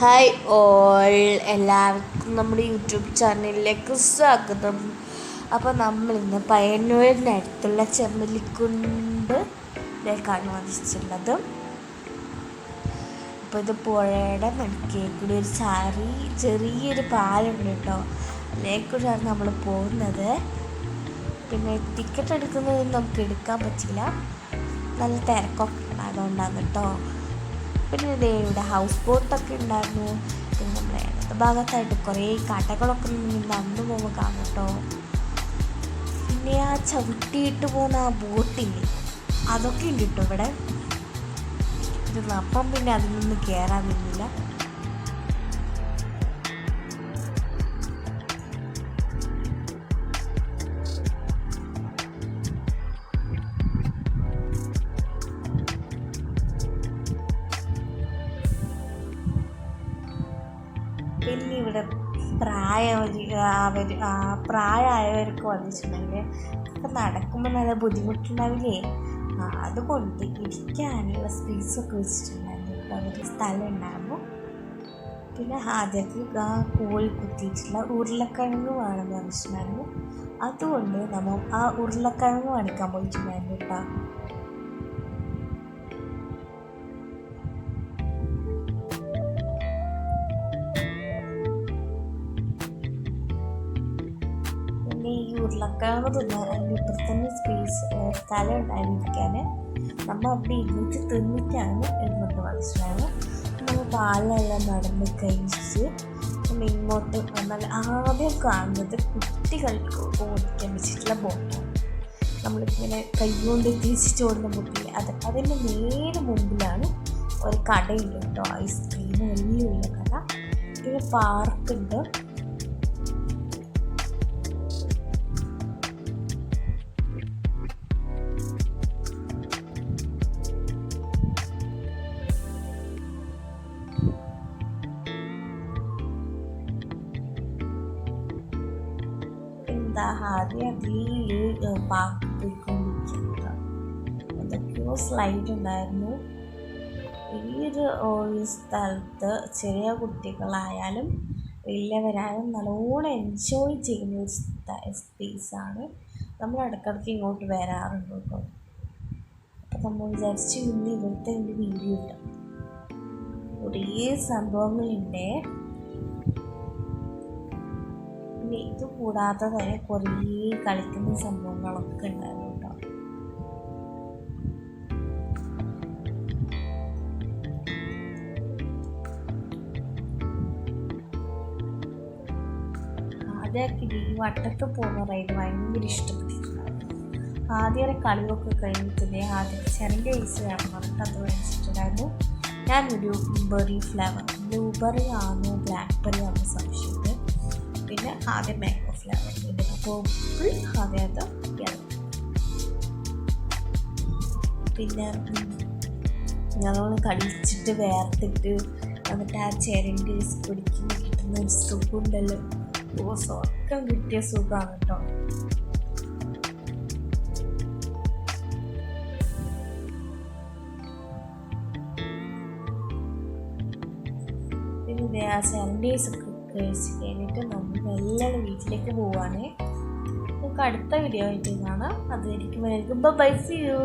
Hi all, എല്ലാവർക്കും നമ്മുടെ YouTube ചാനലിലേക്ക് സ്വാഗതം. അപ്പോൾ നമ്മളിന്ന് പയ്യന്നൂരിനടുത്തുള്ള ചെമ്മല്ലിക്കുണ്ടിലേക്കാണ് വന്നിട്ടുള്ളത്. അപ്പോൾ ഇത് പുഴയുടെ നടുക്കേ കൂടി ഒരു ചെറിയൊരു പാലുണ്ട് കേട്ടോ. അതിലേക്കൂടെയാണ് നമ്മൾ പോകുന്നത്. പിന്നെ ടിക്കറ്റ് എടുക്കുന്നത് നമുക്ക് എടുക്കാൻ പറ്റില്ല, നല്ല തിരക്കൊക്കെ അതുകൊണ്ടാണ് കേട്ടോ. പിന്നെ ഇവിടെ ഹൗസ് ബോട്ടൊക്കെ ഉണ്ടായിരുന്നു. പിന്നെ നമ്മുടെ ഇടത്തെ ഭാഗത്തായിട്ട് കുറേ കടകളൊക്കെ നടന്നു പോകുമ്പോൾ കാണും കേട്ടോ. പിന്നെ ആ ചവിട്ടിയിട്ട് പോകുന്ന ആ ബോട്ടില്ലേ, അതൊക്കെ ഉണ്ട് കേട്ടോ ഇവിടെ. അപ്പം പിന്നെ അതിൽ നിന്ന് കയറാൻ നിന്നില്ല. പിന്നെ ഇവിടെ പ്രായമായവർക്ക് വന്നിട്ടുണ്ടെങ്കിൽ ഇപ്പം നടക്കുമ്പോൾ നല്ല ബുദ്ധിമുട്ടുണ്ടാവില്ലേ, അതുകൊണ്ട് ഇരിക്കാനുള്ള സ്പേസൊക്കെ വെച്ചിട്ടുണ്ടായിരുന്നു. ഇപ്പോൾ അതൊരു സ്ഥലം ഉണ്ടായിരുന്നു. പിന്നെ ആദ്യമൊക്കെ കോഴി കുത്തിയിട്ടുള്ള ഉരുളക്കിഴങ്ങ് വേണമെന്ന് പറഞ്ഞിട്ടുണ്ടായിരുന്നു. അതുകൊണ്ട് നമ്മൾ ആ ഉരുളക്കിഴങ്ങ് മേടിക്കാൻ പോയിട്ടുണ്ടായിരുന്നു കേട്ടോ. ഈ ഉരുളക്കിഴങ്ങ് തിന്നാൻ അതിൻ്റെ ഇപ്പുറത്ത് തന്നെ സ്ഥലം ഉണ്ടായിരിക്കാൻ നമ്മൾ അവിടെ ഇരുന്നിട്ട് തിന്നിട്ടാണ് ഇങ്ങോട്ട് മനസ്സിലായത്. നമ്മൾ പാലെല്ലാം നടന്ന് കഴിച്ച് നമ്മൾ ഇങ്ങോട്ട് വന്നാൽ ആദ്യം കാണുന്നത് കുട്ടികൾക്ക് ഓടിക്കാൻ വെച്ചിട്ടുള്ള ബോട്ടാണ്. നമ്മളിങ്ങനെ കൈകൊണ്ട് തിരിച്ചിട്ട് ഓടുന്ന ബോട്ടില്ലേ, അതിൻ്റെ നേരെ മുമ്പിലാണ് ഒരു കടയുണ്ട് കേട്ടോ, ഐസ്ക്രീം വലിയുള്ള കട. പിന്നെ പാർക്കുണ്ട്. ആദ്യം അതിൽ പാർക്ക് പോയിക്കൊണ്ടിരിക്കുക. എന്തൊക്കെയോ സ്ലൈഡ് ഉണ്ടായിരുന്നു. ഈ ഒരു സ്ഥലത്ത് ചെറിയ കുട്ടികളായാലും വലിയവരായാലും നല്ലോണം എൻജോയ് ചെയ്യുന്ന ഒരു സ്പേസാണ്. നമ്മൾ ഇടയ്ക്കിടയ്ക്ക് ഇങ്ങോട്ട് വരാറുണ്ട് കേട്ടോ. അപ്പം നമ്മൾ വിചാരിച്ചു ഇന്ന് ഇവിടുത്തെ ഒരു വീഡിയോ ഇല്ല. കുറേ സംഭവങ്ങളുണ്ട്. ഇത് കൂടാതെ തന്നെ കുറേ കളിക്കുന്ന സംഭവങ്ങളൊക്കെ ഉണ്ടായിരുന്നു കേട്ടോ. ആദ്യമൊക്കെ ഈ വട്ടത്ത് പോകുന്ന റൈഡ് ഭയങ്കര ഇഷ്ടപ്പെട്ടിട്ടുണ്ടായിരുന്നു. ആദ്യം കളിയൊക്കെ കഴിഞ്ഞിട്ട് ആദ്യം ചെറിയ ഐസ് വേണം പറഞ്ഞിട്ട് അത് മേടിച്ചിട്ടുണ്ടായിരുന്നു. ഞാനൊരു ബ്ലൂബെറി ആണോ ബ്ലാക്ക്ബെറി ആണോ സംശയമുണ്ട്. പിന്നെ ആദ്യം മാംഗോ ഫ്ലേവർ, പിന്നെ പർപ്പിൾ, ആദ്യം പിന്നെ ഞങ്ങൾ കളിച്ചിട്ട് വേർത്തിട്ട് എന്നിട്ട് ആ ചെറിൻ്റെ പിടിക്കുമ്പോൾ കിട്ടുന്ന ഒരു സുഖം ഉണ്ടല്ലോ, സ്വർക്കം കിട്ടിയ സുഖമാണ് കേട്ടോ. പിന്നെ ആ ചെറിൻ്റെസൊക്കെ കഴിച്ച് കഴിഞ്ഞിട്ട് നമ്മൾ എല്ലാവരും വീട്ടിലേക്ക് പോവുകയാണ്. നമുക്ക് അടുത്ത വീഡിയോ ആയിട്ട് കാണാം. അതുവരെയ്ക്കും ബൈ, സീ യു.